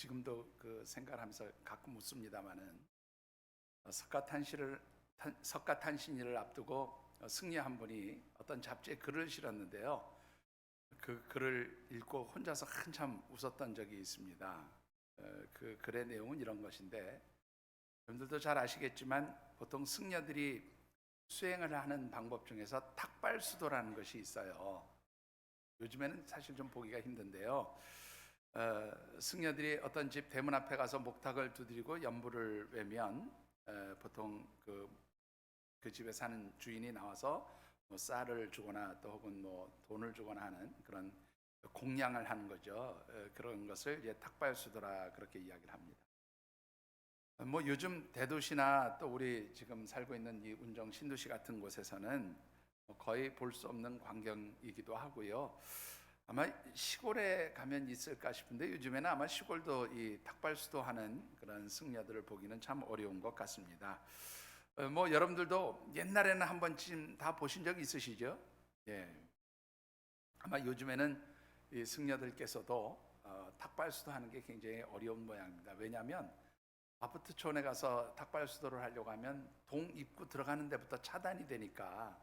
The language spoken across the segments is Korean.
지금도 그 생각하면서 가끔 웃습니다마는 석가탄신일을 앞두고 승려 한 분이 어떤 잡지에 글을 실었는데요. 그 글을 읽고 혼자서 한참 웃었던 적이 있습니다. 그 글의 내용은 이런 것인데, 여러분들도 잘 아시겠지만 보통 승려들이 수행을 하는 방법 중에서 탁발수도라는 것이 있어요. 요즘에는 사실 좀 보기가 힘든데요. 승려들이 어떤 집 대문 앞에 가서 목탁을 두드리고 연불을 외면 보통 그 집에 사는 주인이 나와서 뭐 쌀을 주거나 또 혹은 뭐 돈을 주거나 하는 그런 공양을 하는 거죠. 그런 것을 이제 탁발수도라 그렇게 이야기를 합니다. 뭐 요즘 대도시나 또 우리 지금 살고 있는 이 운정 신도시 같은 곳에서는 거의 볼 수 없는 광경이기도 하고요. 아마 시골에 가면 있을까 싶은데 요즘에는 아마 시골도 이 탁발수도 하는 그런 승려들을 보기는 참 어려운 것 같습니다. 뭐 여러분들도 옛날에는 한 번쯤 다 보신 적 있으시죠? 예. 아마 요즘에는 이 승려들께서도 탁발수도 하는 게 굉장히 어려운 모양입니다. 왜냐하면 아파트촌에 가서 탁발수도를 하려고 하면 동 입구 들어가는 데부터 차단이 되니까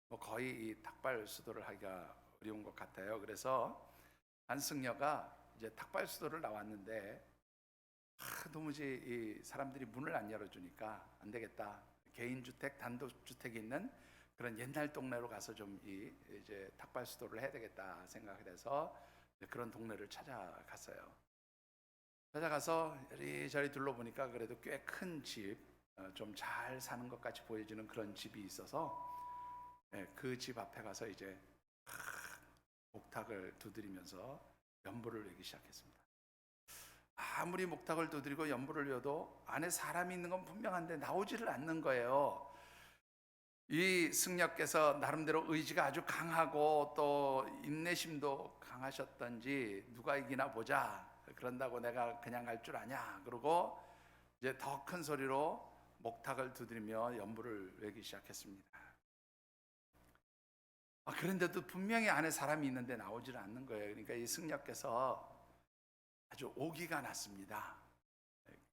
뭐 거의 이 탁발수도를 하기가 어려운 것 같아요. 그래서 한 승려가 이제 탁발수도를 나왔는데 도무지 이 사람들이 문을 안 열어주니까 안 되겠다. 개인주택, 단독주택이 있는 그런 옛날 동네로 가서 좀 이제 탁발수도를 해야 되겠다 생각을 해서 그런 동네를 찾아갔어요. 찾아가서 이리저리 둘러보니까 그래도 꽤 큰 집, 좀 잘 사는 것 같이 보여지는 그런 집이 있어서 그 집 앞에 가서 이제 목탁을 두드리면서 연불을 외기 시작했습니다. 아무리 목탁을 두드리고 연불을 외워도 안에 사람이 있는 건 분명한데 나오지를 않는 거예요. 이 승려께서 나름대로 의지가 아주 강하고 또 인내심도 강하셨던지 누가 이기나 보자. 그런다고 내가 그냥 갈 줄 아냐. 그러고 이제 더 큰 소리로 목탁을 두드리며 연불을 외기 시작했습니다. 그런데도 분명히 안에 사람이 있는데 나오질 않는 거예요. 그러니까 이 승려께서 아주 오기가 났습니다.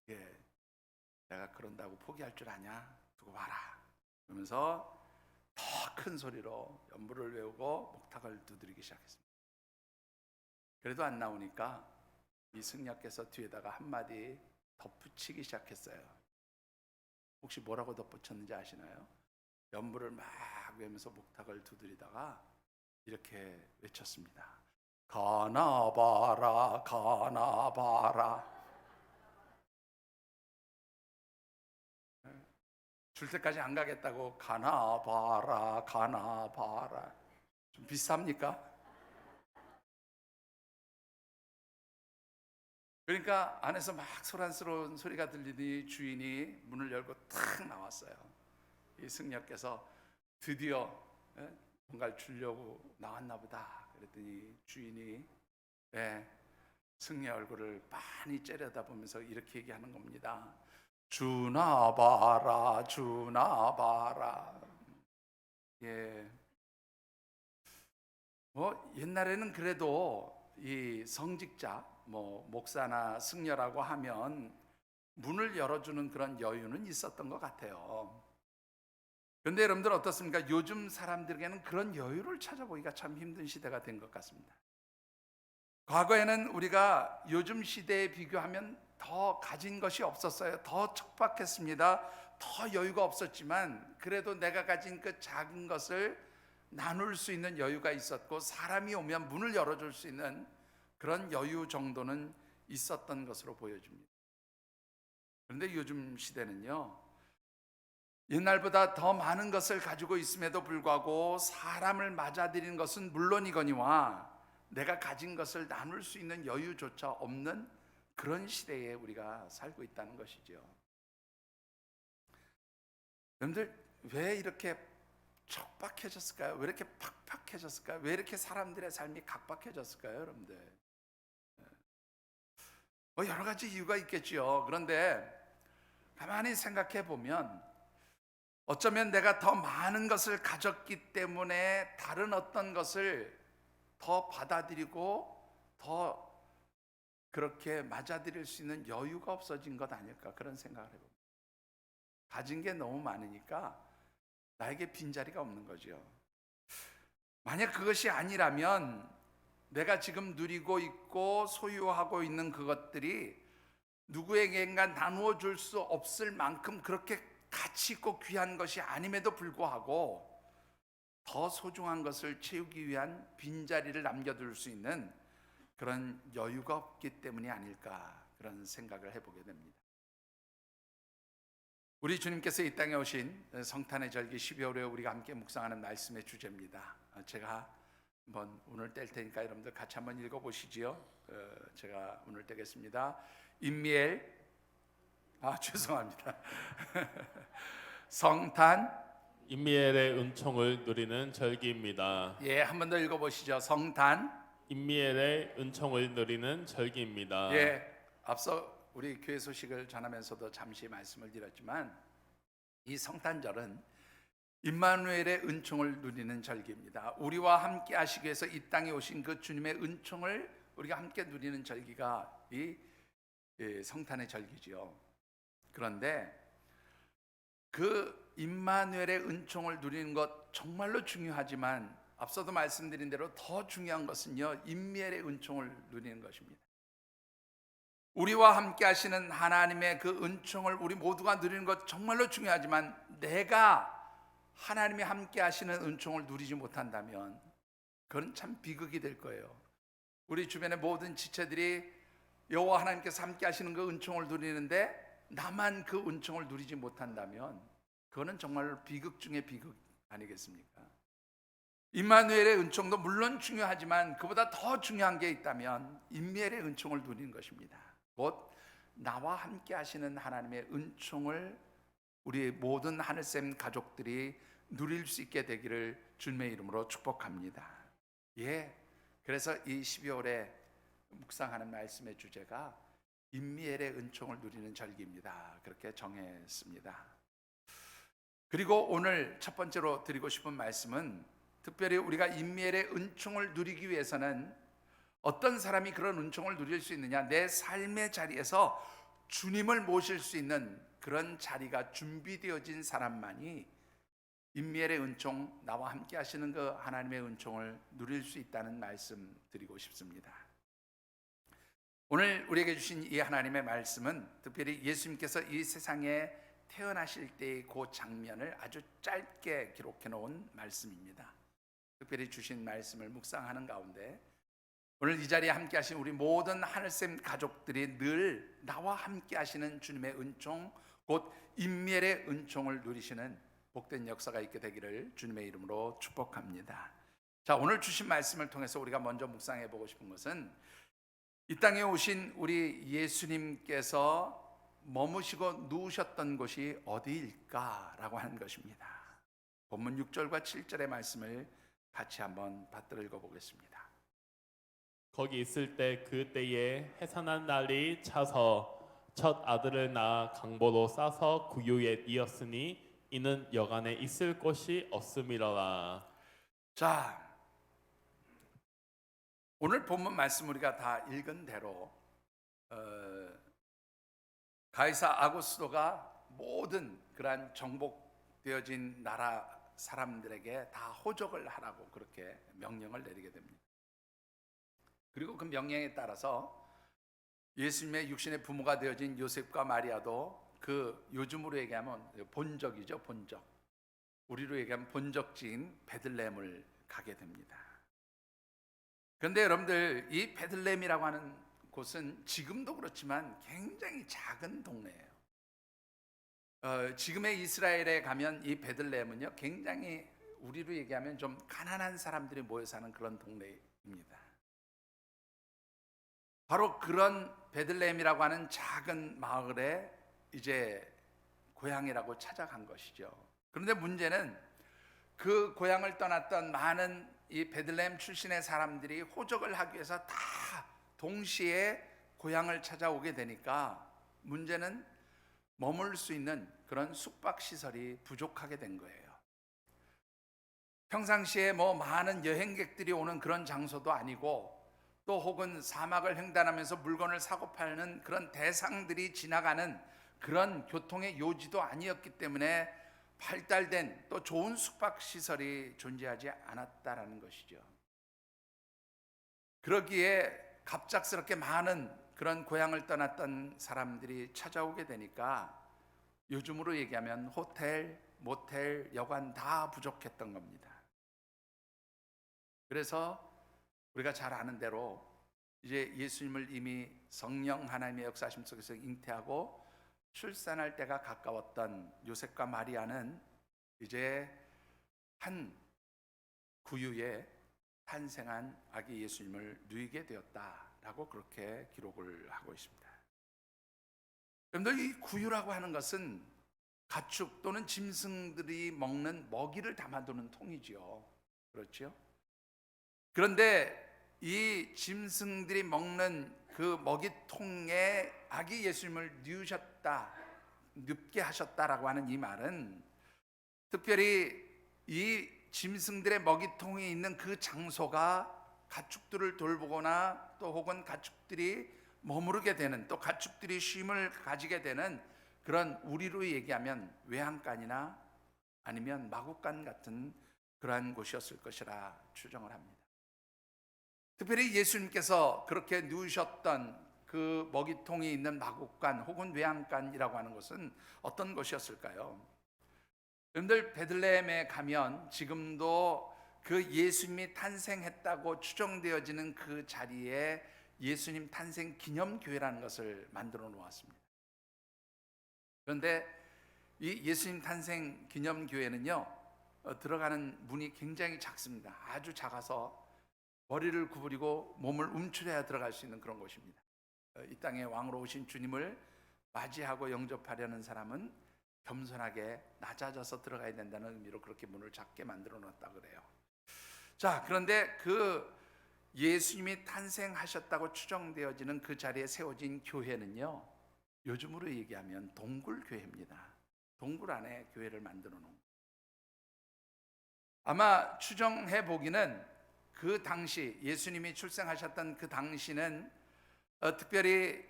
예, 내가 그런다고 포기할 줄 아냐? 두고 봐라. 그러면서 더 큰 소리로 연불을 외우고 목탁을 두드리기 시작했습니다. 그래도 안 나오니까 이 승려께서 뒤에다가 한마디 덧붙이기 시작했어요. 혹시 뭐라고 덧붙였는지 아시나요? 연불을 막 외우면서 목탁을 두드리다가 이렇게 외쳤습니다. 가나봐라, 가나봐라. 줄 때까지 안 가겠다고 가나봐라, 가나봐라. 좀 비쌉니까? 그러니까 안에서 막 소란스러운 소리가 들리니 주인이 문을 열고 탁 나왔어요. 이 승려께서 드디어 뭔가를 주려고 나왔나 보다. 그랬더니 주인이 승려 얼굴을 빤히 째려다보면서 이렇게 얘기하는 겁니다. 주나 봐라, 주나 봐라. 예. 뭐 옛날에는 그래도 이 성직자, 뭐 목사나 승려라고 하면 문을 열어주는 그런 여유는 있었던 것 같아요. 그런데 여러분들 어떻습니까? 요즘 사람들에게는 그런 여유를 찾아보기가 참 힘든 시대가 된 것 같습니다. 과거에는 우리가 요즘 시대에 비교하면 더 가진 것이 없었어요. 더 척박했습니다. 더 여유가 없었지만 그래도 내가 가진 그 작은 것을 나눌 수 있는 여유가 있었고 사람이 오면 문을 열어줄 수 있는 그런 여유 정도는 있었던 것으로 보여집니다. 그런데 요즘 시대는요, 옛날보다 더 많은 것을 가지고 있음에도 불구하고 사람을 맞아들이는 것은 물론이거니와 내가 가진 것을 나눌 수 있는 여유조차 없는 그런 시대에 우리가 살고 있다는 것이죠. 여러분들 왜 이렇게 척박해졌을까요? 왜 이렇게 팍팍해졌을까요? 왜 이렇게 사람들의 삶이 각박해졌을까요, 여러분들? 뭐 여러 가지 이유가 있겠죠. 그런데 가만히 생각해 보면 어쩌면 내가 더 많은 것을 가졌기 때문에 다른 어떤 것을 더 받아들이고 더 그렇게 맞아들일 수 있는 여유가 없어진 것 아닐까, 그런 생각을 해봅니다. 가진 게 너무 많으니까 나에게 빈자리가 없는 거죠. 만약 그것이 아니라면 내가 지금 누리고 있고 소유하고 있는 그것들이 누구에게인가 나누어 줄 수 없을 만큼 그렇게 가치 있고 귀한 것이 아님에도 불구하고 더 소중한 것을 채우기 위한 빈자리를 남겨둘 수 있는 그런 여유가 없기 때문이 아닐까, 그런 생각을 해보게 됩니다. 우리 주님께서 이 땅에 오신 성탄의 절기 12월에 우리가 함께 묵상하는 말씀의 주제입니다. 제가 한번 오늘 뗄 테니까 여러분들 같이 한번 읽어보시지요. 제가 오늘 떼겠습니다. 임미엘, 죄송합니다. 성탄 임미엘의 은총을 누리는 절기입니다. 예, 한 번 더 읽어보시죠. 성탄 임미엘의 은총을 누리는 절기입니다. 예, 앞서 우리 교회 소식을 전하면서도 잠시 말씀을 드렸지만 이 성탄절은 임마누엘의 은총을 누리는 절기입니다. 우리와 함께 하시기 위해서 이 땅에 오신 그 주님의 은총을 우리가 함께 누리는 절기가 이 성탄의 절기지요. 그런데 그 임마누엘의 은총을 누리는 것 정말로 중요하지만 앞서도 말씀드린 대로 더 중요한 것은요, 임미엘의 은총을 누리는 것입니다. 우리와 함께 하시는 하나님의 그 은총을 우리 모두가 누리는 것 정말로 중요하지만 내가 하나님이 함께 하시는 은총을 누리지 못한다면 그건 참 비극이 될 거예요. 우리 주변의 모든 지체들이 여호와 하나님께서 함께 하시는 그 은총을 누리는데 나만 그 은총을 누리지 못한다면 그거는 정말로 비극 중의 비극 아니겠습니까? 임마누엘의 은총도 물론 중요하지만 그보다 더 중요한 게 있다면 임미엘의 은총을 누리는 것입니다. 곧 나와 함께 하시는 하나님의 은총을 우리 모든 하늘샘 가족들이 누릴 수 있게 되기를 주님의 이름으로 축복합니다. 예, 그래서 이 12월에 묵상하는 말씀의 주제가 임미엘의 은총을 누리는 절기입니다. 그렇게 정했습니다. 그리고 오늘 첫 번째로 드리고 싶은 말씀은 특별히 우리가 임미엘의 은총을 누리기 위해서는 어떤 사람이 그런 은총을 누릴 수 있느냐, 내 삶의 자리에서 주님을 모실 수 있는 그런 자리가 준비되어진 사람만이 임미엘의 은총, 나와 함께 하시는 그 하나님의 은총을 누릴 수 있다는 말씀 드리고 싶습니다. 오늘 우리에게 주신 이 하나님의 말씀은 특별히 예수님께서 이 세상에 태어나실 때의 그 장면을 아주 짧게 기록해 놓은 말씀입니다. 특별히 주신 말씀을 묵상하는 가운데 오늘 이 자리에 함께 하신 우리 모든 하늘샘 가족들이 늘 나와 함께 하시는 주님의 은총, 곧 임미엘의 은총을 누리시는 복된 역사가 있게 되기를 주님의 이름으로 축복합니다. 자, 오늘 주신 말씀을 통해서 우리가 먼저 묵상해 보고 싶은 것은 이 땅에 오신 우리 예수님께서 머무시고 누우셨던 곳이 어디일까라고 하는 것입니다. 본문 6절과 7절의 말씀을 같이 한번 받들어 읽어보겠습니다. 거기 있을 때 그때에 해산한 날이 차서 첫 아들을 낳아 강보로 싸서 구유에 이었으니 이는 여간에 있을 곳이 없음이로라. 자, 오늘 본문 말씀 우리가 다 읽은 대로 가이사 아구스도가 모든 그러한 정복되어진 나라 사람들에게 다 호적을 하라고 그렇게 명령을 내리게 됩니다. 그리고 그 명령에 따라서 예수님의 육신의 부모가 되어진 요셉과 마리아도 그 요즘으로 얘기하면 본적이죠, 본적. 우리로 얘기하면 본적지인 베들레헴을 가게 됩니다. 그런데 여러분들, 이 베들레헴이라고 하는 곳은 지금도 그렇지만 굉장히 작은 동네예요. 지금의 이스라엘에 가면 이 베들레헴은요, 굉장히 우리로 얘기하면 좀 가난한 사람들이 모여 사는 그런 동네입니다. 바로 그런 베들레헴이라고 하는 작은 마을에 이제 고향이라고 찾아간 것이죠. 그런데 문제는 그 고향을 떠났던 많은 이 베들레헴 출신의 사람들이 호적을 하기 위해서 다 동시에 고향을 찾아오게 되니까 문제는 머물 수 있는 그런 숙박시설이 부족하게 된 거예요. 평상시에 많은 여행객들이 오는 그런 장소도 아니고 또 혹은 사막을 횡단하면서 물건을 사고 파는 그런 대상들이 지나가는 그런 교통의 요지도 아니었기 때문에 발달된 또 좋은 숙박 시설이 존재하지 않았다라는 것이죠. 그러기에 갑작스럽게 많은 그런 고향을 떠났던 사람들이 찾아오게 되니까 요즘으로 얘기하면 호텔, 모텔, 여관 다 부족했던 겁니다. 그래서 우리가 잘 아는 대로 이제 예수님을 이미 성령 하나님의 역사심 속에서 잉태하고 출산할 때가 가까웠던 요셉과 마리아는 이제 한 구유에 탄생한 아기 예수님을 누이게 되었다라고 그렇게 기록을 하고 있습니다. 여러분들, 이 구유라고 하는 것은 가축 또는 짐승들이 먹는 먹이를 담아두는 통이지요. 그렇죠? 그런데 이 짐승들이 먹는 그 먹이통에 아기 예수님을 눕게 하셨다라고 하는 이 말은 특별히 이 짐승들의 먹이통이 있는 그 장소가 가축들을 돌보거나 또 혹은 가축들이 머무르게 되는, 또 가축들이 쉼을 가지게 되는 그런, 우리로 얘기하면 외양간이나 아니면 마구간 같은 그러한 곳이었을 것이라 추정을 합니다. 특별히 예수님께서 그렇게 누우셨던 그 먹이통이 있는 마구간 혹은 외양간이라고 하는 것은 어떤 것이었을까요? 여러분들, 베들레헴에 가면 지금도 그 예수님이 탄생했다고 추정되어지는 그 자리에 예수님 탄생 기념교회라는 것을 만들어 놓았습니다. 그런데 이 예수님 탄생 기념교회는요, 들어가는 문이 굉장히 작습니다. 아주 작아서 머리를 구부리고 몸을 움츠려야 들어갈 수 있는 그런 곳입니다. 이 땅에 왕으로 오신 주님을 맞이하고 영접하려는 사람은 겸손하게 낮아져서 들어가야 된다는 의미로 그렇게 문을 작게 만들어 놨다 그래요. 자, 그런데 그 예수님이 탄생하셨다고 추정되어지는 그 자리에 세워진 교회는요, 요즘으로 얘기하면 동굴교회입니다. 동굴 안에 교회를 만들어 놓은 거예요. 아마 추정해 보기는 그 당시 예수님이 출생하셨던 그 당시는 특별히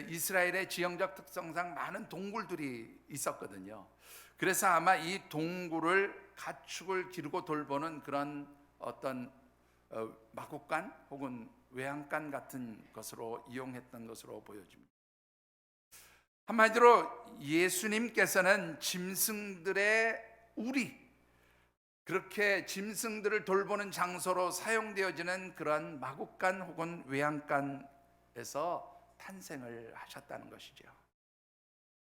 이스라엘의 지형적 특성상 많은 동굴들이 있었거든요. 그래서 아마 이 동굴을 가축을 기르고 돌보는 그런 어떤 마구간 혹은 외양간 같은 것으로 이용했던 것으로 보여집니다. 한마디로 예수님께서는 짐승들의 우리, 그렇게 짐승들을 돌보는 장소로 사용되어지는 그런 마구간 혹은 외양간에서 탄생을 하셨다는 것이죠.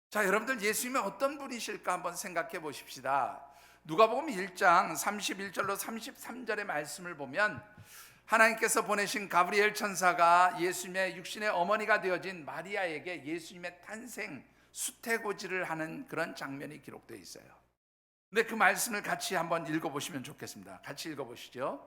자, 여러분들, 예수님이 어떤 분이실까 한번 생각해 보십시다. 누가복음 1장 31절로 33절의 말씀을 보면 하나님께서 보내신 가브리엘 천사가 예수님의 육신의 어머니가 되어진 마리아에게 예수님의 탄생 수태고지를 하는 그런 장면이 기록되어 있어요. 근데 그 말씀을 같이 한번 읽어보시면 좋겠습니다. 같이 읽어보시죠.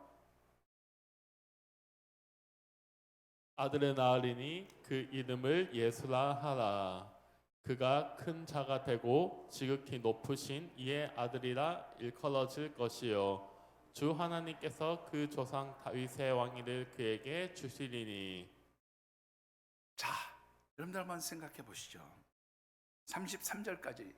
아들을 낳으리니 그 이름을 예수라 하라. 그가 큰 자가 되고 지극히 높으신 이의 아들이라 일컬어질 것이요 주 하나님께서 그 조상 다윗의 왕위를 그에게 주시리니. 자, 여러분들 한번 생각해 보시죠. 33절까지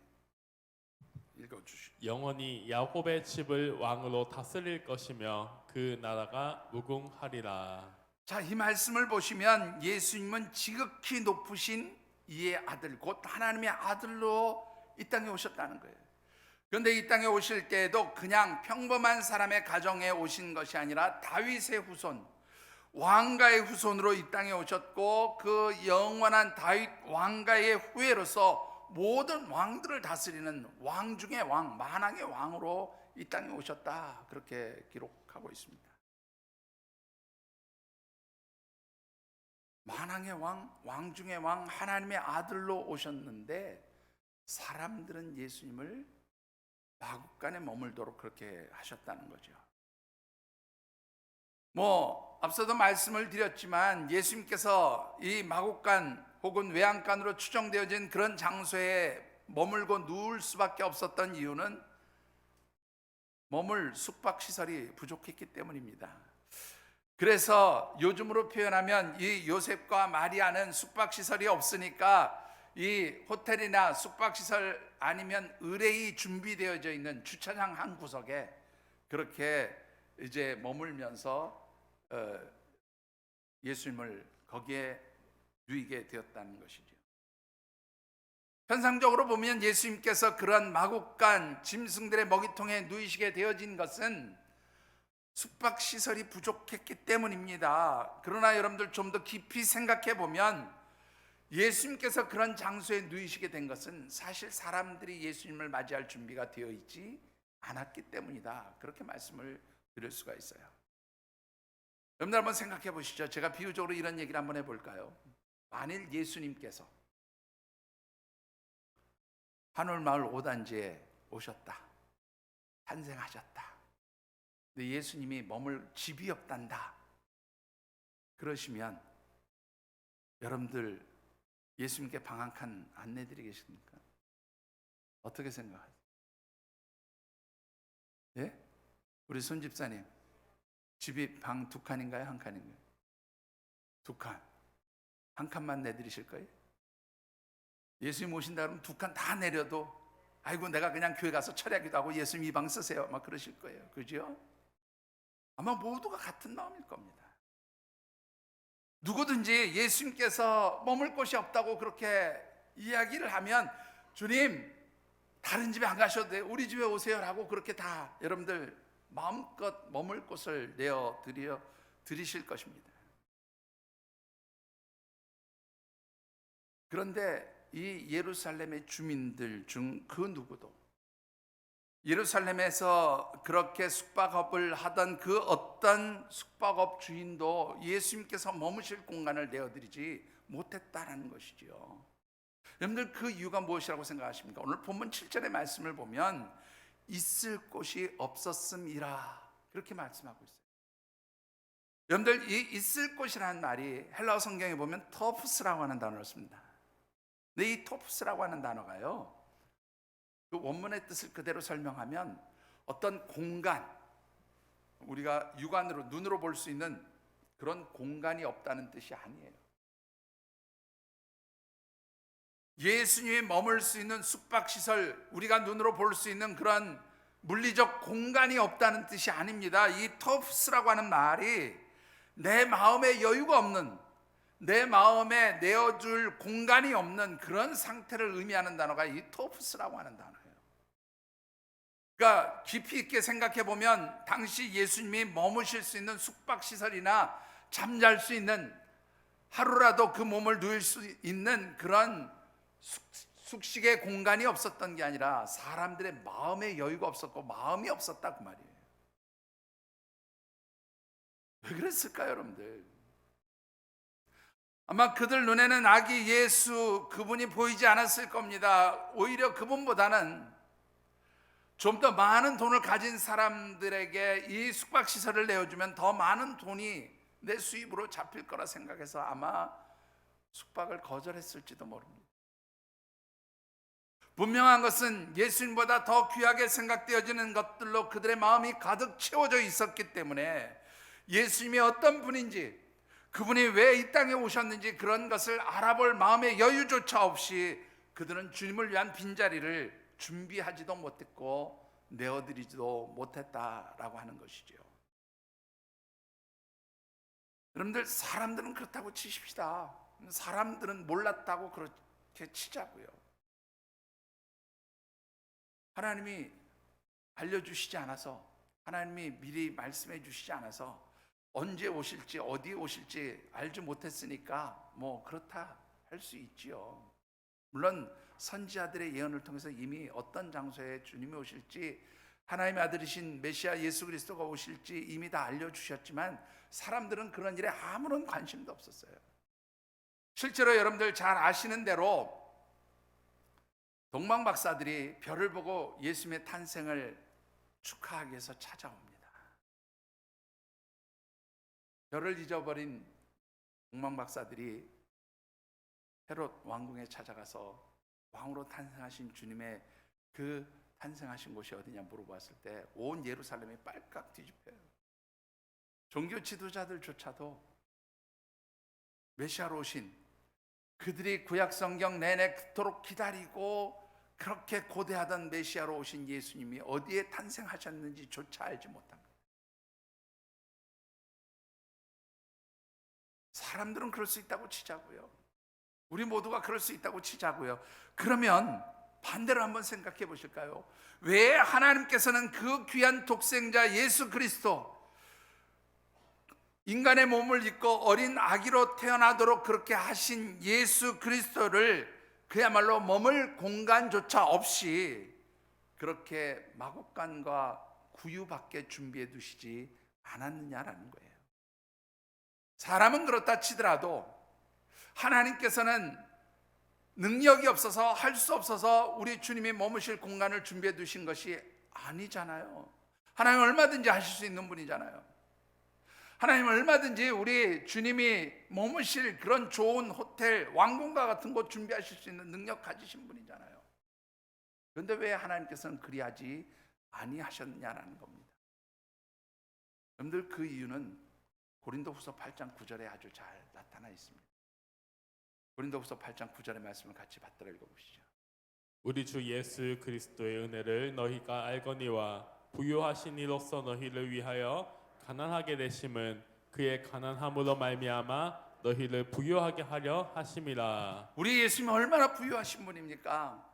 읽어주시죠. 영원히 야곱의 집을 왕으로 다스릴 것이며 그 나라가 무궁하리라. 자, 이 말씀을 보시면 예수님은 지극히 높으신 이의 아들, 곧 하나님의 아들로 이 땅에 오셨다는 거예요. 그런데 이 땅에 오실 때에도 그냥 평범한 사람의 가정에 오신 것이 아니라 다윗의 후손, 왕가의 후손으로 이 땅에 오셨고, 그 영원한 다윗 왕가의 후예로서 모든 왕들을 다스리는 왕 중의 왕, 만왕의 왕으로 이 땅에 오셨다, 그렇게 기록하고 있습니다. 만왕의 왕, 왕 중의 왕, 하나님의 아들로 오셨는데 사람들은 예수님을 마구간에 머물도록 그렇게 하셨다는 거죠. 앞서도 말씀을 드렸지만 예수님께서 이 마구간 혹은 외양간으로 추정되어진 그런 장소에 머물고 누울 수밖에 없었던 이유는 머물 숙박시설이 부족했기 때문입니다. 그래서 요즘으로 표현하면 이 요셉과 마리아는 숙박시설이 없으니까 이 호텔이나 숙박시설 아니면 의뢰이 준비되어져 있는 주차장 한 구석에 그렇게 이제 머물면서 예수님을 거기에 누이게 되었다는 것이죠. 현상적으로 보면 예수님께서 그런 마국간 짐승들의 먹이통에 누이시게 되어진 것은 숙박시설이 부족했기 때문입니다. 그러나 여러분들 좀 더 깊이 생각해 보면 예수님께서 그런 장소에 누이시게 된 것은 사실 사람들이 예수님을 맞이할 준비가 되어 있지 않았기 때문이다. 그렇게 말씀을 드릴 수가 있어요. 여러분들 한번 생각해 보시죠. 제가 비유적으로 이런 얘기를 한번 해볼까요? 만일 예수님께서 한올마을 5단지에 오셨다. 탄생하셨다. 근데 예수님이 머물 집이 없단다. 그러시면 여러분들 예수님께 방 한 칸 안내드리겠습니까? 어떻게 생각하세요? 예? 우리 손 집사님 집이 방 2칸인가요? 한 칸인가요? 2칸. 한 칸만 내드리실 거예요? 예수님 오신다 그러면 2칸 다 내려도 아이고 내가 그냥 교회 가서 철야기도 하고 예수님 이 방 쓰세요 막 그러실 거예요. 그죠? 아마 모두가 같은 마음일 겁니다. 누구든지 예수님께서 머물 곳이 없다고 그렇게 이야기를 하면 주님 다른 집에 안 가셔도 돼요. 우리 집에 오세요라고 그렇게 다 여러분들 마음껏 머물 곳을 내어 드리실 것입니다. 그런데 이 예루살렘의 주민들 중 그 누구도 예루살렘에서 그렇게 숙박업을 하던 그 어떤 숙박업 주인도 예수님께서 머무실 공간을 내어드리지 못했다라는 것이죠. 여러분들 그 이유가 무엇이라고 생각하십니까? 오늘 본문 7절의 말씀을 보면 있을 곳이 없었음이라 그렇게 말씀하고 있어요. 여러분들 이 있을 곳이라는 말이 헬라어 성경에 보면 토프스라고 하는 단어를 씁니다. 근데 이 토프스라고 하는 단어가요, 그 원문의 뜻을 그대로 설명하면 어떤 공간, 우리가 육안으로 눈으로 볼 수 있는 그런 공간이 없다는 뜻이 아니에요. 예수님이 머물 수 있는 숙박시설, 우리가 눈으로 볼 수 있는 그런 물리적 공간이 없다는 뜻이 아닙니다. 이 토프스라고 하는 말이 내 마음에 여유가 없는, 내 마음에 내어줄 공간이 없는 그런 상태를 의미하는 단어가 이 토프스라고 하는 단어예요. 그러니까 깊이 있게 생각해 보면 당시 예수님이 머무실 수 있는 숙박시설이나 잠잘 수 있는, 하루라도 그 몸을 누일 수 있는 그런 숙식의 공간이 없었던 게 아니라 사람들의 마음의 여유가 없었고 마음이 없었다 그 말이에요. 왜 그랬을까요, 여러분들? 아마 그들 눈에는 아기 예수 그분이 보이지 않았을 겁니다. 오히려 그분보다는 좀 더 많은 돈을 가진 사람들에게 이 숙박시설을 내어주면 더 많은 돈이 내 수입으로 잡힐 거라 생각해서 아마 숙박을 거절했을지도 모릅니다. 분명한 것은 예수님보다 더 귀하게 생각되어지는 것들로 그들의 마음이 가득 채워져 있었기 때문에 예수님이 어떤 분인지, 그분이 왜 이 땅에 오셨는지 그런 것을 알아볼 마음의 여유조차 없이 그들은 주님을 위한 빈자리를 준비하지도 못했고 내어드리지도 못했다라고 하는 것이죠. 여러분들 사람들은 그렇다고 치십시다. 사람들은 몰랐다고 그렇게 치자고요. 하나님이 알려주시지 않아서, 하나님이 미리 말씀해 주시지 않아서 언제 오실지 어디에 오실지 알지 못했으니까 뭐 그렇다 할 수 있지요. 물론 선지자들의 예언을 통해서 이미 어떤 장소에 주님이 오실지, 하나님의 아들이신 메시아 예수 그리스도가 오실지 이미 다 알려주셨지만 사람들은 그런 일에 아무런 관심도 없었어요. 실제로 여러분들 잘 아시는 대로 동방 박사들이 별을 보고 예수님의 탄생을 축하하기 위해서 찾아옵니다. 별을 잊어버린 동방 박사들이 헤롯 왕궁에 찾아가서 왕으로 탄생하신 주님의 그 탄생하신 곳이 어디냐 물어봤을 때 온 예루살렘이 빨갛 뒤집혀요. 종교 지도자들조차도 메시아로 오신 그들이 구약 성경 내내 그토록 기다리고 그렇게 고대하던 메시아로 오신 예수님이 어디에 탄생하셨는지조차 알지 못합니다. 사람들은 그럴 수 있다고 치자고요. 우리 모두가 그럴 수 있다고 치자고요. 그러면 반대로 한번 생각해 보실까요? 왜 하나님께서는 그 귀한 독생자 예수 그리스도, 인간의 몸을 입고 어린 아기로 태어나도록 그렇게 하신 예수 그리스도를 그야말로 머물 공간조차 없이 그렇게 마곡간과 구유밖에 준비해 두시지 않았느냐라는 거예요. 사람은 그렇다 치더라도 하나님께서는 능력이 없어서 할 수 없어서 우리 주님이 머무실 공간을 준비해 두신 것이 아니잖아요. 하나님 얼마든지 하실 수 있는 분이잖아요. 하나님 얼마든지 우리 주님이 머무실 그런 좋은 호텔, 왕궁과 같은 곳 준비하실 수 있는 능력 가지신 분이잖아요. 그런데 왜 하나님께서는 그리하지 아니하셨냐라는 겁니다. 여러분들, 그 이유는 고린도후서 8장 9절에 아주 잘 나타나 있습니다. 고린도후서 8장 9절의 말씀을 같이 받들어 읽어보시죠. 우리 주 예수 그리스도의 은혜를 너희가 알거니와 부요하신 이로써 너희를 위하여 가난하게 되심은 그의 가난함으로 말미암아 너희를 부요하게 하려 하심이라. 우리 예수님이 얼마나 부유하신 분입니까?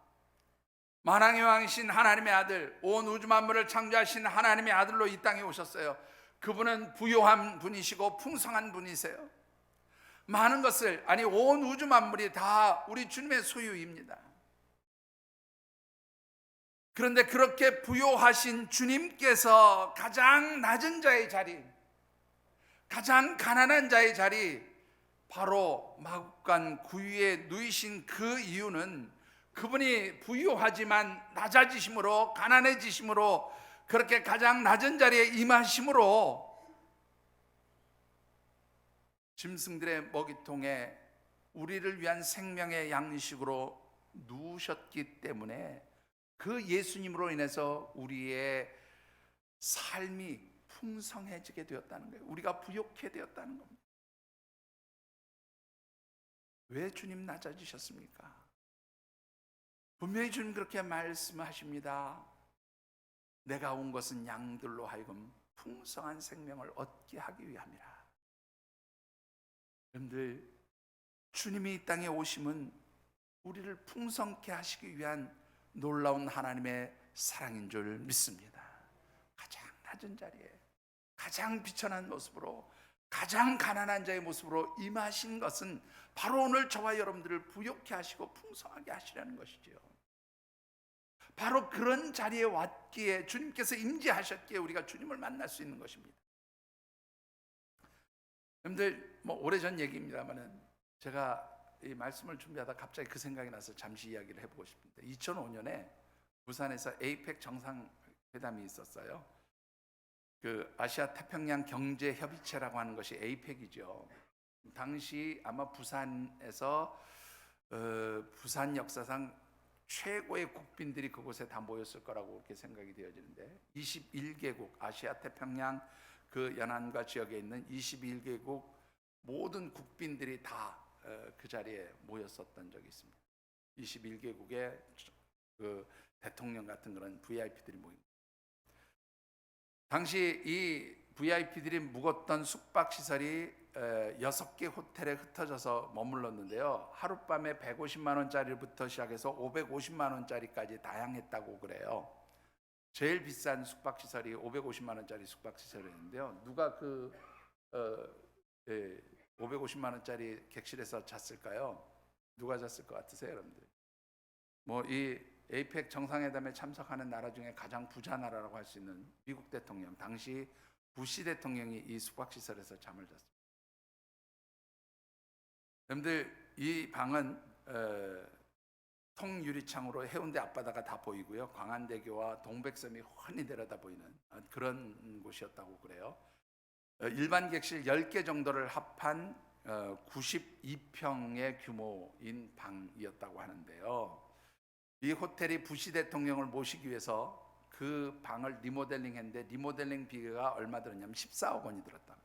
만왕의 왕이신 하나님의 아들, 온 우주 만물을 창조하신 하나님의 아들로 이 땅에 오셨어요. 그분은 부요한 분이시고 풍성한 분이세요. 많은 것을, 아니 온 우주 만물이 다 우리 주님의 소유입니다. 그런데 그렇게 부요하신 주님께서 가장 낮은 자의 자리, 가장 가난한 자의 자리, 바로 마국간 구유에 누이신 그 이유는 그분이 부유하지만 낮아지심으로, 가난해지심으로, 그렇게 가장 낮은 자리에 임하심으로 짐승들의 먹이통에 우리를 위한 생명의 양식으로 누우셨기 때문에 그 예수님으로 인해서 우리의 삶이 풍성해지게 되었다는 거예요. 우리가 부욕해 되었다는 겁니다. 왜 주님 낮아지셨습니까? 분명히 주님 그렇게 말씀하십니다. 내가 온 것은 양들로 하여금 풍성한 생명을 얻게 하기 위함이라. 여러분들, 주님이 이 땅에 오심은 우리를 풍성케 하시기 위한 놀라운 하나님의 사랑인 줄 믿습니다. 가장 낮은 자리에 가장 비천한 모습으로, 가장 가난한 자의 모습으로 임하신 것은 바로 오늘 저와 여러분들을 부욕케 하시고 풍성하게 하시려는 것이지요. 바로 그런 자리에 왔기에, 주님께서 임재하셨기에 우리가 주님을 만날 수 있는 것입니다. 여러분들, 오래전 얘기입니다만은 제가 이 말씀을 준비하다 갑자기 그 생각이 나서 잠시 이야기를 해보고 싶은데, 2005년에 부산에서 에이펙 정상회담이 있었어요. 그 아시아 태평양 경제 협의체라고 하는 것이 에이펙이죠. 당시 아마 부산에서 부산 역사상 최고의 국빈들이 그곳에 다 모였을 거라고 그렇게 생각이 되어지는데, 21개국 아시아 태평양 그 연안과 지역에 있는 21개국 모든 국빈들이 다 그 자리에 모였었던 적이 있습니다. 21개국의 그 대통령 같은 그런 VIP들이 모입니다. 당시 이 VIP들이 묵었던 숙박시설이 6개 호텔에 흩어져서 머물렀는데요, 하룻밤에 150만 원짜리부터 시작해서 550만 원짜리까지 다양했다고 그래요. 제일 비싼 숙박시설이 550만 원짜리 숙박시설이었는데요, 누가 550만 원짜리 객실에서 잤을까요? 누가 잤을 것 같으세요, 여러분들? 이 에이펙 정상회담에 참석하는 나라 중에 가장 부자 나라라고 할 수 있는 미국 대통령, 당시 부시 대통령이 이 숙박시설에서 잠을 잤습니다. 여러분들, 이 방은 통유리창으로 해운대 앞바다가 다 보이고요, 광안대교와 동백섬이 훤히 내려다 보이는 그런 곳이었다고 그래요. 일반 객실 10개 정도를 합한 92평의 규모인 방이었다고 하는데요, 이 호텔이 부시 대통령을 모시기 위해서 그 방을 리모델링 했는데, 리모델링 비가 얼마 들었냐면 14억 원이 들었답니다.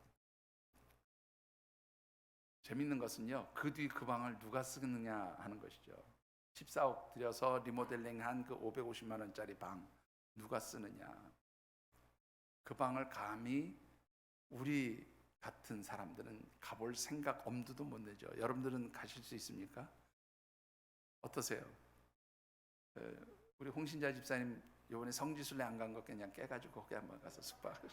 재밌는 것은요, 그 뒤 그 방을 누가 쓰느냐 하는 것이죠. 14억 들여서 리모델링한 그 550만 원짜리 방 누가 쓰느냐. 그 방을 감히 우리 같은 사람들은 가볼 생각 엄두도 못 내죠. 여러분들은 가실 수 있습니까? 어떠세요? 우리 홍신자 집사님 이번에 성지순례 안 간 거 그냥 깨가지고 거기 한번 가서 숙박을.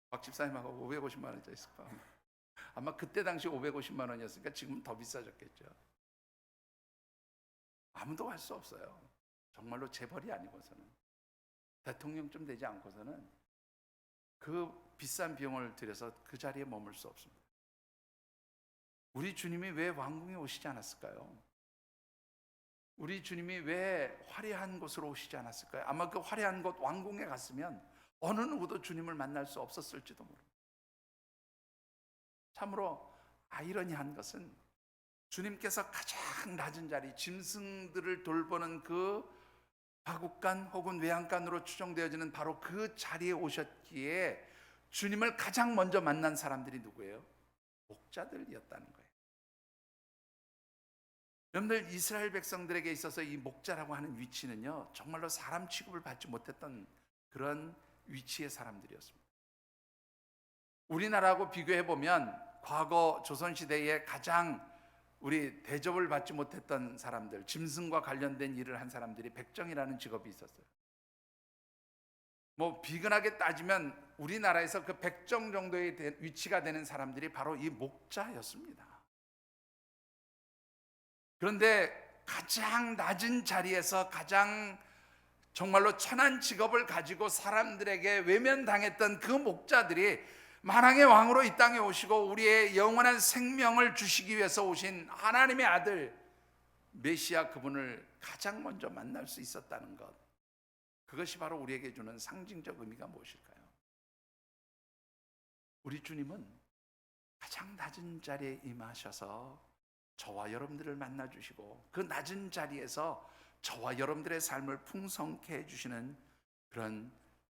박 집사님하고 550만 원짜리 숙박. 아마 그때 당시 550만 원이었으니까 지금은 더 비싸졌겠죠. 아무도 갈 수 없어요. 정말로 재벌이 아니고서는, 대통령쯤 되지 않고서는 그 비싼 비용을 들여서 그 자리에 머물 수 없습니다. 우리 주님이 왜 왕궁에 오시지 않았을까요? 우리 주님이 왜 화려한 곳으로 오시지 않았을까요? 아마 그 화려한 곳 왕궁에 갔으면 어느 누구도 주님을 만날 수 없었을지도 모릅니다. 참으로 아이러니한 것은 주님께서 가장 낮은 자리, 짐승들을 돌보는 그 바구간 혹은 외양간으로 추정되어지는 바로 그 자리에 오셨기에 주님을 가장 먼저 만난 사람들이 누구예요? 목자들이었다는 거예요. 여러분들, 이스라엘 백성들에게 있어서 이 목자라고 하는 위치는요, 정말로 사람 취급을 받지 못했던 그런 위치의 사람들이었습니다. 우리나라하고 비교해 보면 과거 조선시대에 가장 우리 대접을 받지 못했던 사람들, 짐승과 관련된 일을 한 사람들이 백정이라는 직업이 있었어요. 뭐 비근하게 따지면 우리나라에서 그 백정 정도의 위치가 되는 사람들이 바로 이 목자였습니다. 그런데 가장 낮은 자리에서 가장 정말로 천한 직업을 가지고 사람들에게 외면당했던 그 목자들이 만왕의 왕으로 이 땅에 오시고 우리의 영원한 생명을 주시기 위해서 오신 하나님의 아들 메시아, 그분을 가장 먼저 만날 수 있었다는 것, 그것이 바로 우리에게 주는 상징적 의미가 무엇일까요? 우리 주님은 가장 낮은 자리에 임하셔서 저와 여러분들을 만나 주시고 그 낮은 자리에서 저와 여러분들의 삶을 풍성케 해주시는 그런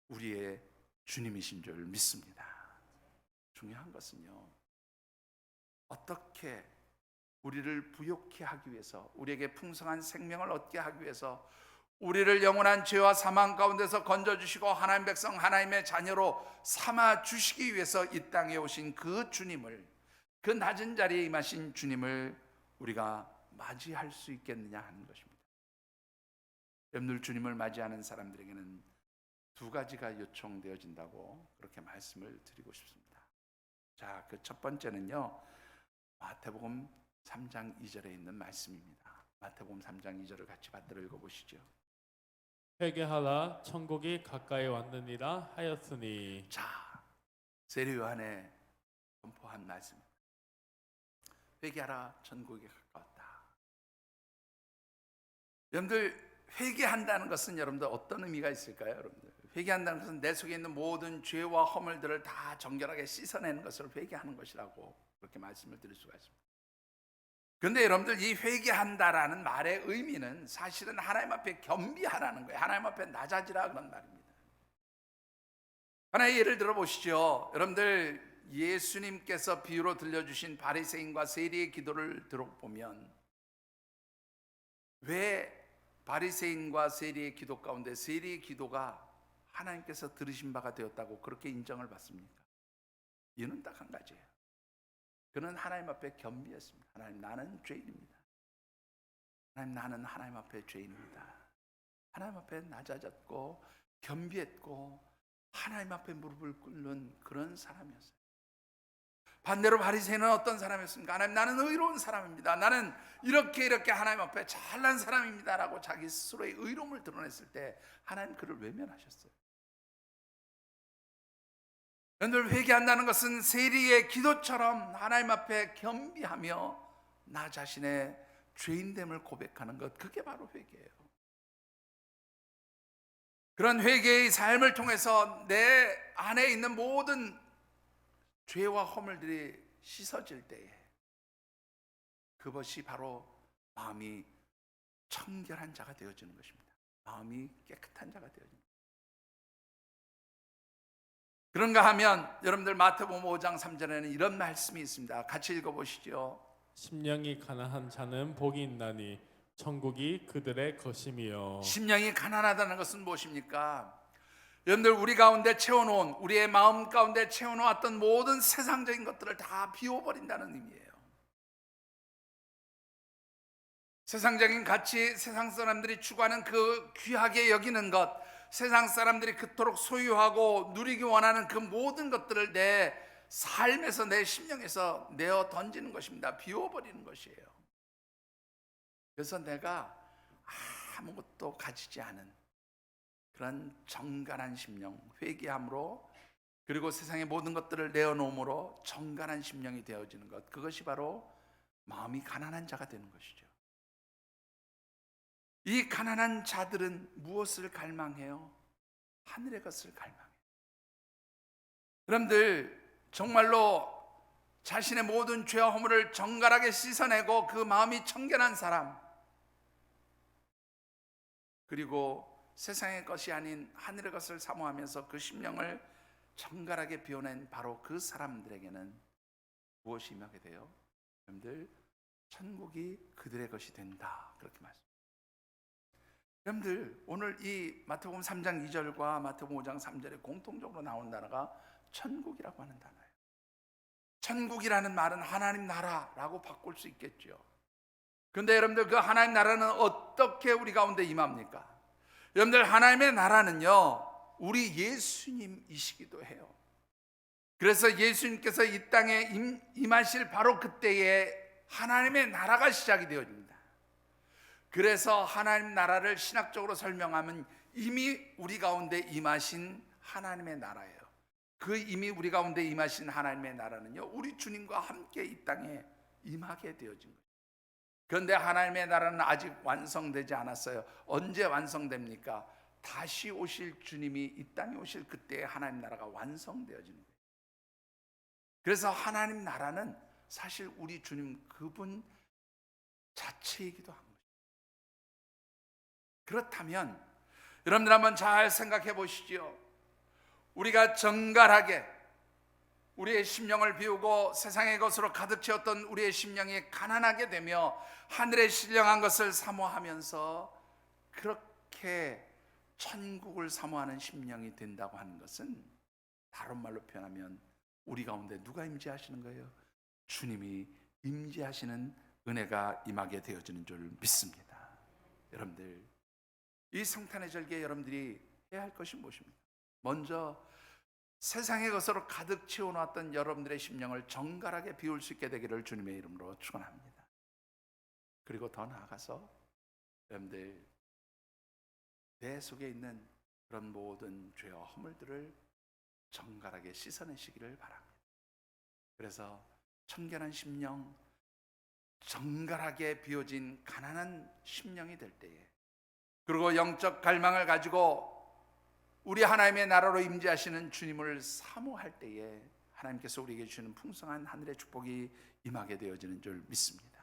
우리의 주님이신 줄 믿습니다. 중요한 것은요, 어떻게 우리를 부욕케 하기 위해서, 우리에게 풍성한 생명을 얻게 하기 위해서, 우리를 영원한 죄와 사망 가운데서 건져주시고 하나님 백성, 하나님의 자녀로 삼아 주시기 위해서 이 땅에 오신 그 주님을, 그 낮은 자리에 임하신 주님을 우리가 맞이할 수 있겠느냐 하는 것입니다. 여러분들, 주님을 맞이하는 사람들에게는 두 가지가 요청되어진다고 그렇게 말씀을 드리고 싶습니다. 자, 그 첫 번째는요, 마태복음 3장 2절에 있는 말씀입니다. 마태복음 3장 2절을 같이 받들어 읽어보시죠. 회개하라, 천국이 가까이 왔느니라 하였으니. 자, 세례 요한에 선포한 말씀입니다. 회개하라, 천국이 가까웠다. 여러분들, 회개한다는 것은 여러분들 어떤 의미가 있을까요? 여러분들, 회개한다는 것은 내 속에 있는 모든 죄와 허물들을 다 정결하게 씻어내는 것을 회개하는 것이라고 그렇게 말씀을 드릴 수가 있습니다. 그런데 여러분들, 이 회개한다라는 말의 의미는 사실은 하나님 앞에 겸비하라는 거예요. 하나님 앞에 낮아지라, 그런 말입니다. 하나의 예를 들어 보시죠. 여러분들, 예수님께서 비유로 들려주신 바리새인과 세리의 기도를 들어보면 왜 바리새인과 세리의 기도 가운데 세리의 기도가 하나님께서 들으신 바가 되었다고 그렇게 인정을 받습니까? 이유는 딱 한 가지예요. 그는 하나님 앞에 겸비했습니다. 하나님, 나는 죄인입니다. 하나님, 나는 하나님 앞에 죄인입니다. 하나님 앞에 낮아졌고 겸비했고 하나님 앞에 무릎을 꿇는 그런 사람이었어요. 반대로 바리새인은 어떤 사람이었습니까? 하나님, 나는 의로운 사람입니다. 나는 이렇게 하나님 앞에 잘난 사람입니다 라고 자기 스스로의 의로움을 드러냈을 때 하나님 그를 외면하셨어요. 여러분들, 회개한다는 것은 세리의 기도처럼 하나님 앞에 겸비하며 나 자신의 죄인됨을 고백하는 것, 그게 바로 회개예요. 그런 회개의 삶을 통해서 내 안에 있는 모든 죄와 허물들이 씻어질 때에 그것이 바로 마음이 청결한 자가 되어지는 것입니다. 마음이 깨끗한 자가 되어집니다. 그런가 하면 여러분들 마태복음 5장 3절에는 이런 말씀이 있습니다. 같이 읽어보시죠. 심령이 가난한 자는 복이 있나니 천국이 그들의 것임이요. 심령이 가난하다는 것은 무엇입니까? 여러분들 우리 가운데 채워놓은, 우리의 마음 가운데 채워놓았던 모든 세상적인 것들을 다 비워버린다는 의미예요. 세상적인 가치, 세상 사람들이 추구하는 그 귀하게 여기는 것, 세상 사람들이 그토록 소유하고 누리기 원하는 그 모든 것들을 내 삶에서, 내 심령에서 내어 던지는 것입니다. 비워버리는 것이에요. 그래서 내가 아무것도 가지지 않은 그런 정갈한 심령, 회개함으로, 그리고 세상의 모든 것들을 내어놓음으로 정갈한 심령이 되어지는 것, 그것이 바로 마음이 가난한 자가 되는 것이죠. 이 가난한 자들은 무엇을 갈망해요? 하늘의 것을 갈망해요. 여러분들 정말로 자신의 모든 죄와 허물을 정갈하게 씻어내고 그 마음이 청결한 사람, 그리고 세상의 것이 아닌 하늘의 것을 사모하면서 그 심령을 정갈하게 비워낸 바로 그 사람들에게는 무엇이 임하게 돼요? 여러분들 천국이 그들의 것이 된다, 그렇게 말씀합니다. 여러분들 오늘 이 마태복음 3장 2절과 마태복음 5장 3절에 공통적으로 나온 단어가 천국이라고 하는 단어예요. 천국이라는 말은 하나님 나라라고 바꿀 수 있겠죠. 그런데 여러분들 그 하나님 나라는 어떻게 우리 가운데 임합니까? 여러분들 하나님의 나라는요, 우리 예수님이시기도 해요. 그래서 예수님께서 이 땅에 임하실 바로 그때에 하나님의 나라가 시작이 되어집니다. 그래서 하나님 나라를 신학적으로 설명하면 이미 우리 가운데 임하신 하나님의 나라예요. 그 이미 우리 가운데 임하신 하나님의 나라는요, 우리 주님과 함께 이 땅에 임하게 되어진 거예요. 그런데 하나님의 나라는 아직 완성되지 않았어요. 언제 완성됩니까? 다시 오실 주님이 이 땅에 오실 그때에 하나님 나라가 완성되어지는 거예요. 그래서 하나님 나라는 사실 우리 주님 그분 자체이기도 합니다. 그렇다면 여러분들 한번 잘 생각해 보시죠. 우리가 정갈하게 우리의 심령을 비우고 세상의 것으로 가득 채웠던 우리의 심령이 가난하게 되며 하늘의 신령한 것을 사모하면서 그렇게 천국을 사모하는 심령이 된다고 하는 것은 다른 말로 표현하면 우리 가운데 누가 임재하시는 거예요? 주님이 임재하시는 은혜가 임하게 되어지는 줄 믿습니다. 여러분들 이 성탄의 절기에 여러분들이 해야 할 것이 무엇입니까? 먼저 세상의 것으로 가득 채워놓았던 여러분들의 심령을 정갈하게 비울 수 있게 되기를 주님의 이름으로 축원합니다. 그리고 더 나아가서 여러분들 내 속에 있는 그런 모든 죄와 허물들을 정갈하게 씻어내시기를 바랍니다. 그래서 청결한 심령, 정갈하게 비워진 가난한 심령이 될 때에, 그리고 영적 갈망을 가지고 우리 하나님의 나라로 임재하시는 주님을 사모할 때에 하나님께서 우리에게 주시는 풍성한 하늘의 축복이 임하게 되어지는 줄 믿습니다.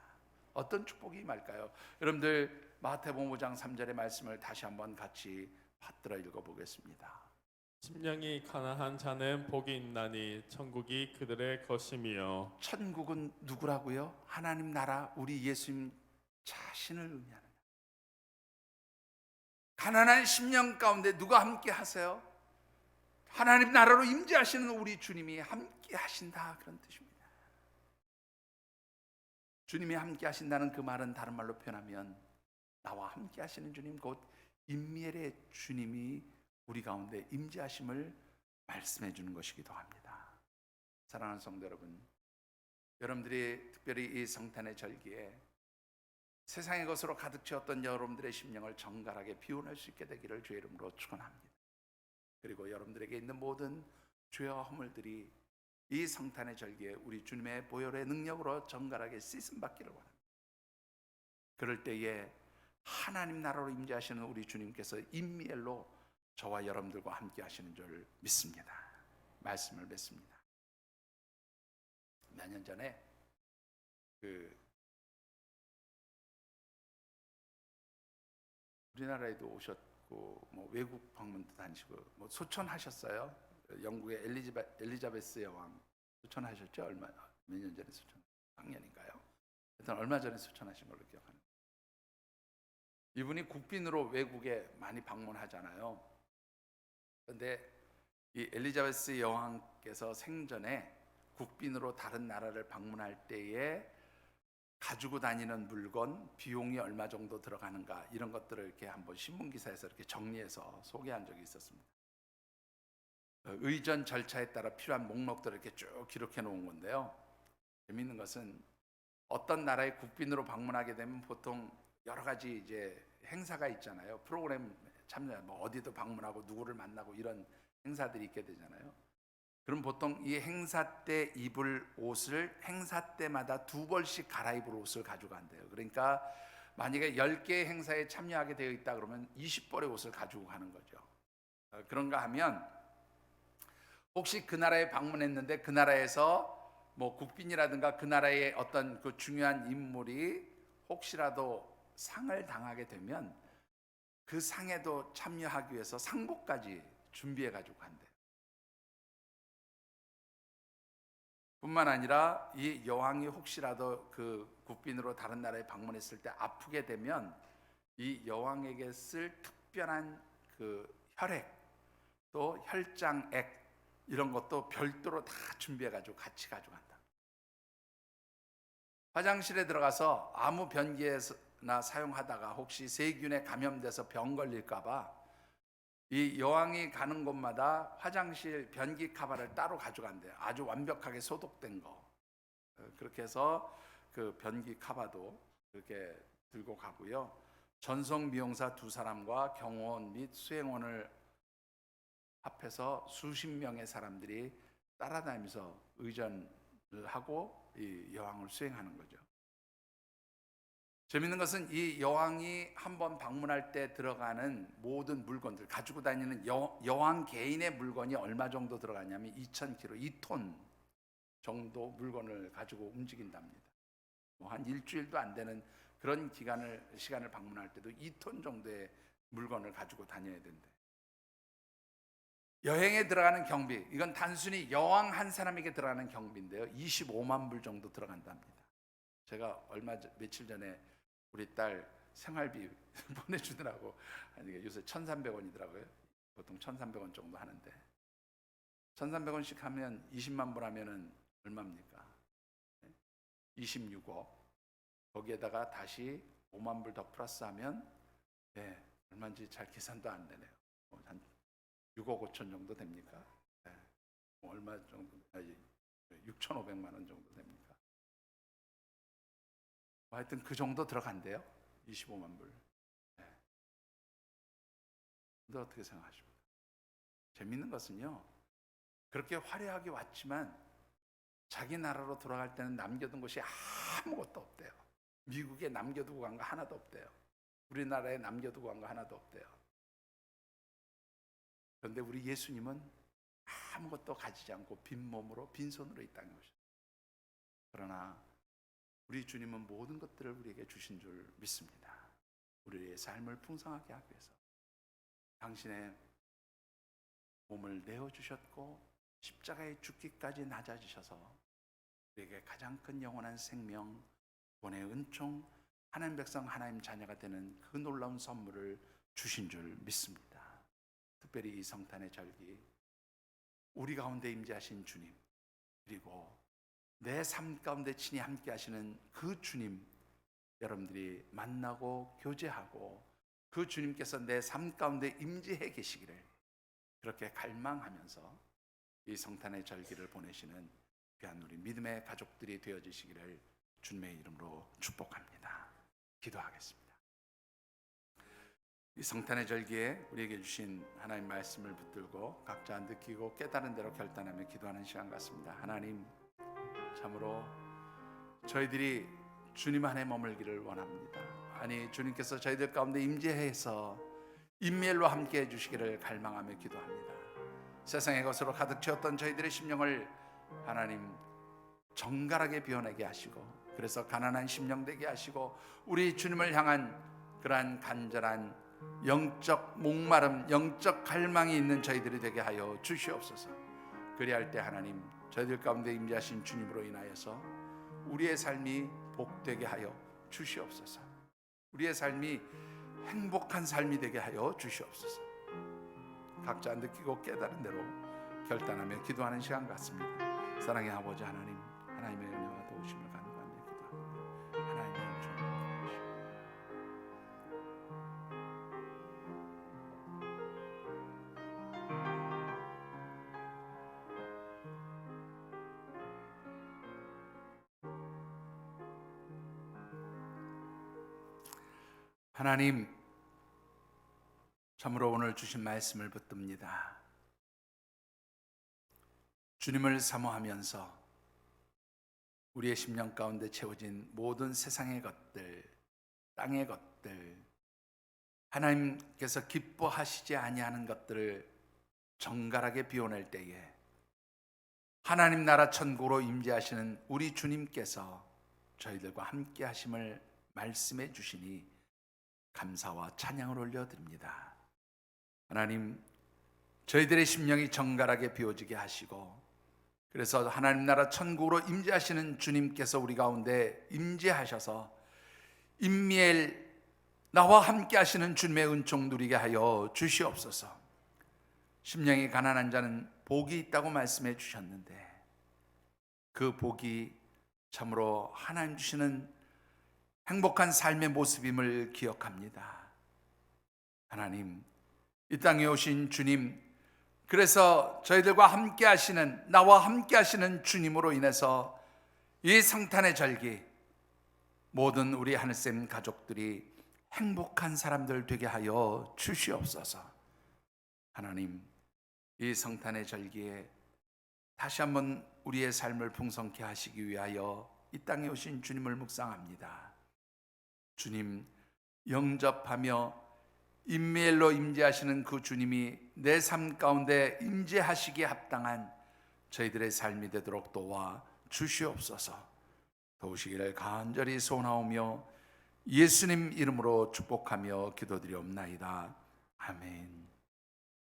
어떤 축복이 임할까요? 여러분들 마태복음 5장 3절의 말씀을 다시 한번 같이 받들어 읽어보겠습니다. 심령이 가난한 자는 복이 있나니 천국이 그들의 것임이요. 천국은 누구라고요? 하나님 나라, 우리 예수님 자신을 의미하는, 가난한 심령 가운데 누가 함께 하세요? 하나님 나라로 임재하시는 우리 주님이 함께 하신다, 그런 뜻입니다. 주님이 함께 하신다는 그 말은 다른 말로 표현하면 나와 함께 하시는 주님, 곧 임미엘의 주님이 우리 가운데 임재하심을 말씀해 주는 것이기도 합니다. 사랑하는 성도 여러분, 여러분들이 특별히 이 성탄의 절기에 세상의 것으로 가득 채웠던 여러분들의 심령을 정갈하게 비워낼 수 있게 되기를 주의 이름으로 축원합니다. 그리고 여러분들에게 있는 모든 죄와 허물들이 이 성탄의 절기에 우리 주님의 보혈의 능력으로 정갈하게 씻음 받기를 원합니다. 그럴 때에 하나님 나라로 임재하시는 우리 주님께서 임미엘로 저와 여러분들과 함께 하시는 줄 믿습니다. 말씀을 맺습니다. 몇 년 전에 우리나라에도 오셨고 외국 방문도 다니시고 소천 하셨어요. 영국의 엘리자베스 여왕 수천하셨죠? 몇 년 전에 작년인가요? 일단 얼마 전에 수천하신 걸로 기억합니다. 이분이 국빈으로 외국에 많이 방문하잖아요. 그런데 이 엘리자베스 여왕께서 생전에 국빈으로 다른 나라를 방문할 때에 가지고 다니는 물건 비용이 얼마 정도 들어가는가 이런 것들을 이렇게 한번 신문 기사에서 이렇게 정리해서 소개한 적이 있었습니다. 의전 절차에 따라 필요한 목록들을 이렇게 쭉 기록해 놓은 건데요. 재미있는 것은 어떤 나라의 국빈으로 방문하게 되면 보통 여러 가지 이제 행사가 있잖아요. 프로그램 참여, 뭐 어디도 방문하고 누구를 만나고 이런 행사들이 있게 되잖아요. 그럼 보통 이 행사 때 입을 옷을 행사 때마다 2벌씩 갈아입을 옷을 가지고 간대요. 그러니까 만약에 10개의 행사에 참여하게 되어 있다 그러면 20벌의 옷을 가지고 가는 거죠. 그런가 하면 혹시 그 나라에 방문했는데 그 나라에서 뭐 국빈이라든가 그 나라의 어떤 그 중요한 인물이 혹시라도 상을 당하게 되면 그 상에도 참여하기 위해서 상복까지 준비해 가지고 간대요. 뿐만 아니라 이 여왕이 혹시라도 그 국빈으로 다른 나라에 방문했을 때 아프게 되면 이 여왕에게 쓸 특별한 그 혈액 또 혈장액 이런 것도 별도로 다 준비해 가지고 같이 가져간다. 화장실에 들어가서 아무 변기나 사용하다가 혹시 세균에 감염돼서 병 걸릴까 봐 이 여왕이 가는 곳마다 화장실 변기 카바를 따로 가져간대요. 아주 완벽하게 소독된 거. 그렇게 해서 그 변기 카바도 그렇게 들고 가고요. 전속 미용사 2사람과 경호원 및 수행원을 합해서 수십 명의 사람들이 따라다니면서 의전을 하고 이 여왕을 수행하는 거죠. 재밌는 것은 이 여왕이 한번 방문할 때 들어가는 모든 물건들, 가지고 다니는 여왕 개인의 물건이 얼마 정도 들어가냐면 2,000kg, 2톤 정도 물건을 가지고 움직인답니다. 한 일주일도 안 되는 그런 시간을 방문할 때도 2톤 정도의 물건을 가지고 다녀야 된대. 여행에 들어가는 경비, 이건 단순히 여왕 한 사람에게 들어가는 경비인데요. 25만 불 정도 들어간답니다. 제가 며칠 전에 우리 딸 생활비 보내주더라고. 아니, 요새 1,300원이더라고요. 보통 1,300원 정도 하는데 1,300원씩 하면 20만 불 하면은 얼마입니까? 26억. 거기에다가 다시 5만 불 더 플러스하면 얼마인지 잘 계산도 안 되네요. 한 6억 5천 정도 됩니까? 얼마 정도? 6,500만 원 정도 됩니까? 하여튼 그 정도 들어간대요. 25만 불. 근데 어떻게 생각하십니까? 재밌는 것은요, 그렇게 화려하게 왔지만 자기 나라로 돌아갈 때는 남겨둔 것이 아무것도 없대요. 미국에 남겨두고 간 거 하나도 없대요. 우리나라에 남겨두고 간 거 하나도 없대요. 그런데 우리 예수님은 아무것도 가지지 않고 빈몸으로 빈손으로 이 땅에 오셨어요. 그러나 우리 주님은 모든 것들을 우리에게 주신 줄 믿습니다. 우리의 삶을 풍성하게 하기 위해서 당신의 몸을 내어주셨고 십자가에 죽기까지 낮아지셔서 우리에게 가장 큰 영원한 생명, 구원의 은총, 하나님 백성, 하나님 자녀가 되는 그 놀라운 선물을 주신 줄 믿습니다. 특별히 이 성탄의 절기, 우리 가운데 임재하신 주님, 그리고 내 삶 가운데 친히 함께 하시는 그 주님, 여러분들이 만나고 교제하고 그 주님께서 내 삶 가운데 임재해 계시기를 그렇게 갈망하면서 이 성탄의 절기를 보내시는 귀한 우리 믿음의 가족들이 되어지시기를 주님의 이름으로 축복합니다. 기도하겠습니다. 이 성탄의 절기에 우리에게 주신 하나님 말씀을 붙들고 각자 느끼고 깨달은 대로 결단하며 기도하는 시간 같습니다. 하나님, 참으로 저희들이 주님 안에 머물기를 원합니다. 아니, 주님께서 저희들 가운데 임재해서 임멜로 함께 해주시기를 갈망하며 기도합니다. 세상의 것으로 가득 채웠던 저희들의 심령을 하나님 정갈하게 비워내게 하시고, 그래서 가난한 심령 되게 하시고, 우리 주님을 향한 그러한 간절한 영적 목마름, 영적 갈망이 있는 저희들이 되게 하여 주시옵소서. 그리할 때 하나님 저희들 가운데 임재하신 주님으로 인하여서 우리의 삶이 복되게 하여 주시옵소서. 우리의 삶이 행복한 삶이 되게 하여 주시옵소서. 각자 느끼고 깨달은 대로 결단하며 기도하는 시간 같습니다. 사랑의 아버지 하나님, 하나님의 은혜와 도우심을 간구하며 기도합니다. 하나님의 은총 하나님, 참으로 오늘 주신 말씀을 붙듭니다. 주님을 사모하면서 우리의 심령 가운데 채워진 모든 세상의 것들, 땅의 것들, 하나님께서 기뻐하시지 아니하는 것들을 정갈하게 비워낼 때에 하나님 나라 천국으로 임재하시는 우리 주님께서 저희들과 함께 하심을 말씀해 주시니 감사와 찬양을 올려드립니다. 하나님, 저희들의 심령이 정갈하게 비워지게 하시고, 그래서 하나님 나라 천국으로 임재하시는 주님께서 우리 가운데 임재하셔서 임미엘 나와 함께 하시는 주님의 은총 누리게 하여 주시옵소서. 심령이 가난한 자는 복이 있다고 말씀해 주셨는데 그 복이 참으로 하나님 주시는 행복한 삶의 모습임을 기억합니다. 하나님, 이 땅에 오신 주님, 그래서 저희들과 함께 하시는, 나와 함께 하시는 주님으로 인해서 이 성탄의 절기 모든 우리 하늘샘 가족들이 행복한 사람들 되게 하여 주시옵소서. 하나님, 이 성탄의 절기에 다시 한번 우리의 삶을 풍성케 하시기 위하여 이 땅에 오신 주님을 묵상합니다. 주님 영접하며 임미엘로 임재하시는 그 주님이 내 삶 가운데 임재하시기에 합당한 저희들의 삶이 되도록 도와 주시옵소서. 도우시기를 간절히 소원하오며 예수님 이름으로 축복하며 기도드리옵나이다. 아멘.